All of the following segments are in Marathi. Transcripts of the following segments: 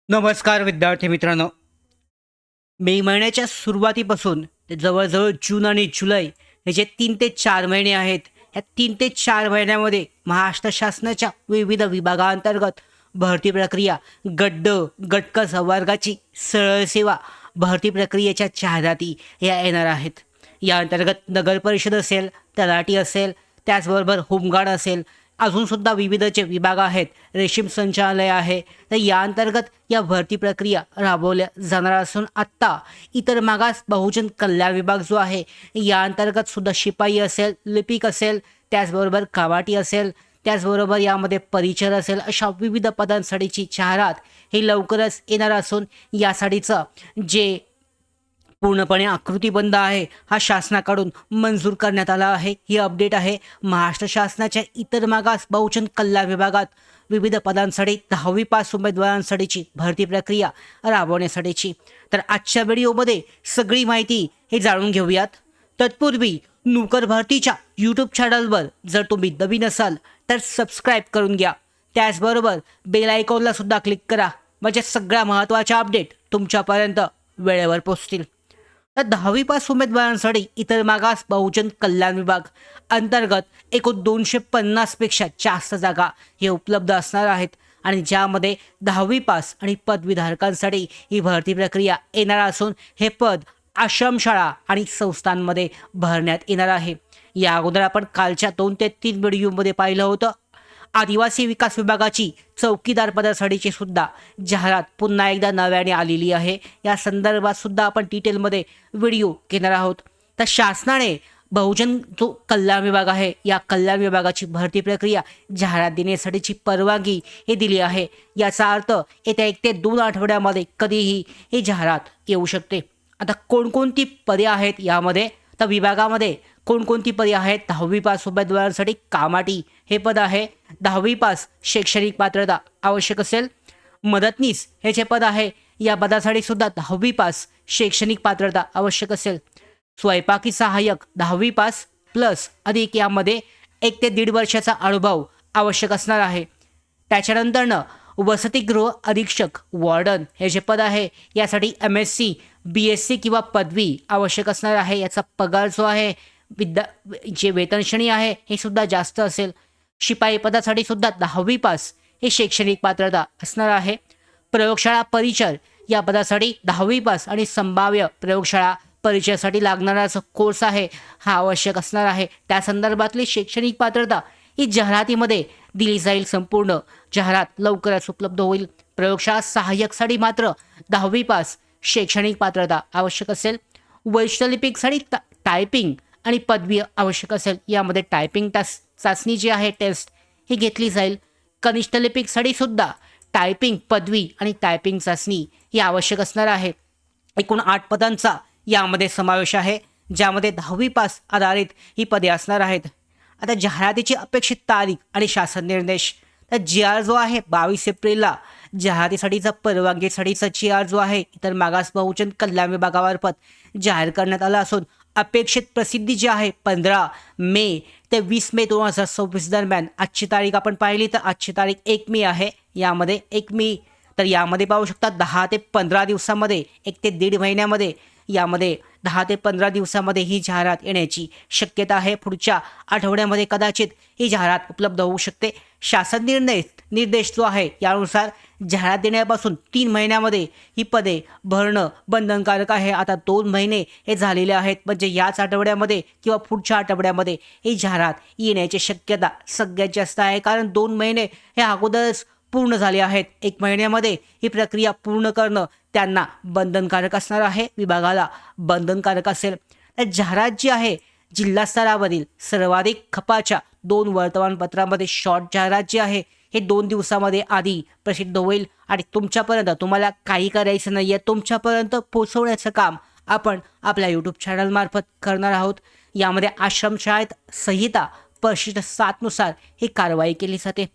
नमस्कार विद्यार्थी मित्रांनो. मे महिन्याच्या सुरुवातीपासून ते जवळजवळ जून आणि जुलै हे जे 3 ते 4 महिने आहेत, ह्या 3 ते 4 महिन्यामध्ये महाराष्ट्र शासनाच्या विविध विभागांतर्गत भरती प्रक्रिया, गट क संवर्गाची सरळ सेवा भरती प्रक्रियेच्या जाहिराती या येणार आहेत. या अंतर्गत नगर परिषद असेल, तलाठी असेल, त्याचबरोबर होमगार्ड असेल, अजूनसुद्धा विविध जे विभाग आहेत, रेशीम संचालनालय आहे, तर या अंतर्गत या भरती प्रक्रिया राबवल्या जाणार असून आत्ता इतर मागास बहुजन कल्याण विभाग जो आहे, या अंतर्गत सुद्धा शिपाई असेल, लिपिक असेल, त्याचबरोबर कावाटी असेल, त्याचबरोबर यामध्ये परिचर असेल, अशा विविध पदांसाठीची जाहिरात ही लवकरच येणार असून यासाठीचं जे पूर्णपणे आकृतीबंध आहे हा शासनाकडून मंजूर करण्यात आला आहे. ही अपडेट आहे महाराष्ट्र शासनाच्या इतर मागास बहुजन कल्याण विभागात विविध पदांसाठी 10वी पास उमेदवारांसाठीची भरती प्रक्रिया राबवण्यासाठीची. तर आजच्या व्हिडिओमध्ये सगळी माहिती हे जाणून घेऊयात. तत्पूर्वी नोकर भरतीच्या यूट्यूब चॅनलवर जर तुम्ही नवीन असाल तर सबस्क्राईब करून घ्या. त्याचबरोबर बेल आयकॉनला सुद्धा क्लिक करा, म्हणजे सगळ्या महत्त्वाच्या अपडेट तुमच्यापर्यंत वेळेवर पोहोचतील. तर 10वी पास उमेदवारांसाठी इतर मागास बहुजन कल्याण विभाग अंतर्गत एकूण 250पेक्षा जास्त जागा हे उपलब्ध असणार आहेत आणि ज्यामध्ये 10वी पास आणि पदवीधारकांसाठी ही भरती प्रक्रिया येणार असून हे पद आश्रमशाळा आणि संस्थांमध्ये भरण्यात येणार आहे. या अगोदर आपण कालच्या 2 ते 3 व्हिडिओमध्ये पाहिलं होतं. आदिवासी विकास विभागाची चौकीदार पदासाठीची सुद्धा जाहिरात पुन्हा एकदा नव्याने आलेली आहे. या संदर्भात सुद्धा आपण डिटेलमध्ये व्हिडिओ घेणार आहोत. तर शासनाने बहुजन जो कल्याण विभाग आहे, या कल्याण विभागाची भरती प्रक्रिया जाहिरात देण्यासाठीची परवानगी हे दिली आहे. याचा अर्थ येत्या 1 ते 2 आठवड्यामध्ये कधीही ही जाहिरात येऊ शकते. आता कोणकोणती पदे आहेत यामध्ये, तर विभागामध्ये कोणकोणती पदे आहेत? 10वी पास उमेदवारांसाठी कामाटी हे पद आहे. 10वी पास शैक्षणिक पात्रता आवश्यक असेल. मदतनीस हे जे पद आहे, या पदासाठी सुद्धा 10वी पास शैक्षणिक पात्रता आवश्यक असेल. स्वयंपाकी सहाय्यक 10वी पास प्लस अधिक यामध्ये 1 ते 1.5 वर्षाचा अनुभव आवश्यक असणार आहे. त्याच्यानंतरनं वसतिगृह अधीक्षक वॉर्डन हे जे पद आहे, यासाठी MSc BSc किंवा पदवी आवश्यक असणार आहे. याचा पगार जो आहे, जे वेतन श्रेणी आहे हे सुद्धा जास्त असेल. शिपाई पदासाठी सुद्धा 10वी पास हे शैक्षणिक पात्रता असणार आहे. प्रयोगशाळा परिचर या पदासाठी 10वी पास आणि संभाव्य प्रयोगशाळा परिचयासाठी लागणारा जो कोर्स आहे हा आवश्यक असणार आहे. त्या संदर्भातली शैक्षणिक पात्रता ही जाहिरातीमध्ये दिली जाईल. संपूर्ण जाहिरात लवकरच उपलब्ध होईल. प्रयोगशाळा सहाय्यकसाठी मात्र 10वी पास शैक्षणिक पात्रता आवश्यक असेल. वरिष्ठ लिपिकसाठी टायपिंग आणि पदवी आवश्यक असेल. यामध्ये टायपिंग चाचणी जी आहे, टेस्ट ही घेतली जाईल. कनिष्ठ लिपिकसाठी सुद्धा टायपिंग पदवी आणि टायपिंग चाचणी ही आवश्यक असणार आहे. एकूण 8 पदांचा यामध्ये समावेश आहे, ज्यामध्ये 10वी पास आधारित ही पदे असणार आहेत. आता जाहिरातीची अपेक्षित तारीख आणि शासन निर्देश, तर GR जो आहे 22 एप्रिलला जाहिरातीसाठीचा परवानगीसाठीचा GR जो आहे इतर मागास बहुजन कल्याण विभागामार्फत जाहीर करण्यात आला असून अपेक्षित प्रसिद्धी जी आहे 15 मे ते 20 मे 2026 दरम्यान. आजची तारीख आपण पाहिली तर आजची तारीख 1 मे आहे. यामध्ये 1 मे, तर यामध्ये पाहू शकता 10 ते 15 दिवसामध्ये, 1 ते 1.5 महिन्यामध्ये, यामध्ये 10 ते 15 दिवसामध्ये ही जाहिरात येण्याची शक्यता आहे. पुढच्या आठवड्यामध्ये कदाचित ही जाहिरात उपलब्ध होऊ शकते. शासन निर्देश जो आहे यानुसार जाहिरात देण्यापासून 3 महिन्यामध्ये ही पदे भरणं बंधनकारक आहे. आता 2 महिने हे झालेले आहेत, म्हणजे याच आठवड्यामध्ये किंवा पुढच्या आठवड्यामध्ये ही जाहिरात येण्याची शक्यता सगळ्यात जास्त आहे. कारण 2 महिने हे अगोदरच पूर्ण झाले आहेत. 1 महिन्यामध्ये ही प्रक्रिया पूर्ण करणं त्यांना बंधनकारक असणार आहे, विभागाला बंधनकारक असेल. तर जाहिरात जी आहे जिल्हा स्तरावरील सर्वाधिक खपाच्या 2 वर्तमानपत्रामध्ये शॉर्ट जाहिरात जी आहे हे 2 दिवसामध्ये आधी प्रसिद्ध होईल आणि तुम्हाला काही करायचं नाही आहे, तुमच्यापर्यंत पोचवण्याचं काम आपण आपल्या यूट्यूब चॅनलमार्फत करणार आहोत. यामध्ये आश्रमशाळेत संहिता परिशिष्ट 7 नुसार ही कारवाई केली जाते.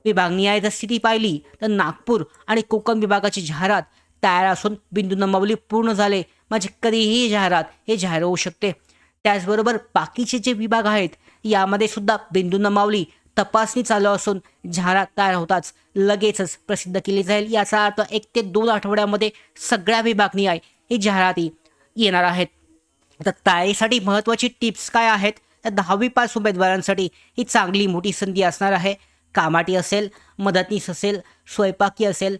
विभागनिहाय जर स्थिती पाहिली तर नागपूर आणि कोकण विभागाची जाहिरात तयार असून बिंदू नमावली पूर्ण झाले, म्हणजे कधीही जाहिरात हे जाहीर होऊ शकते. त्याचबरोबर बाकीचे जे विभाग आहेत यामध्ये सुद्धा बिंदू नमावली तपासणी चालू असून जाहिरात तयार होताच लगेचच प्रसिद्ध केली जाईल. याचा अर्थ 1 ते 2 आठवड्यामध्ये सगळ्या विभागणी ही जाहिराती येणार आहेत. आता तयारीसाठी महत्त्वाची टिप्स काय आहेत? तर 10वी पास उमेदवारांसाठी ही चांगली मोठी संधी असणार आहे. कामाटी असेल, मदतनीस असेल, स्वयंपाकी असेल,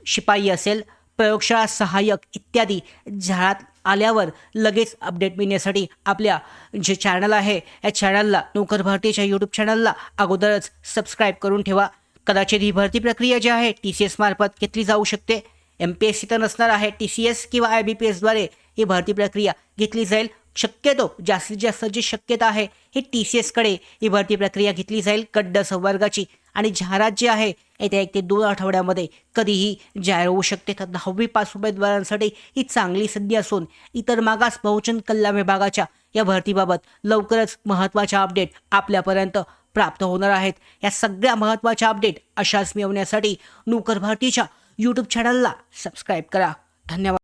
शिपाई असेल, प्रयोगशाळा सहाय्यक इत्यादी जाहिरात आल्यावर लगेच अपडेट मिळण्यासाठी आपल्या जे चॅनल आहे या चॅनलला, नोकर भरतीच्या यूट्यूब चॅनलला अगोदरच सबस्क्राईब करून ठेवा. कदाचित ही भरती प्रक्रिया जी आहे TCS मार्फत घेतली जाऊ शकते. MPSC तर नसणार आहे, TCS किंवा IBPSद्वारे ही भरती प्रक्रिया घेतली जाईल. शक्यतो जास्तीत जास्त जी शक्यता आहे ही TCSकडे ही भरती प्रक्रिया घेतली जाईल गट संवर्गाची. आणि जाहिरात जी आहे येत्या 1 ते 2 आठवड्यामध्ये कधीही जाहीर होऊ शकते. तर 10वी पास उमेदवारांसाठी ही चांगली संधी असून इतर मागास बहुजन कल्याण विभागाच्या या भरतीबाबत लवकरच महत्त्वाच्या अपडेट आपल्यापर्यंत प्राप्त होणार आहेत. या सगळ्या महत्त्वाच्या अपडेट अशाच मिळवण्यासाठी नोकर भरतीच्या यूट्यूब चॅनलला सबस्क्राईब करा. धन्यवाद.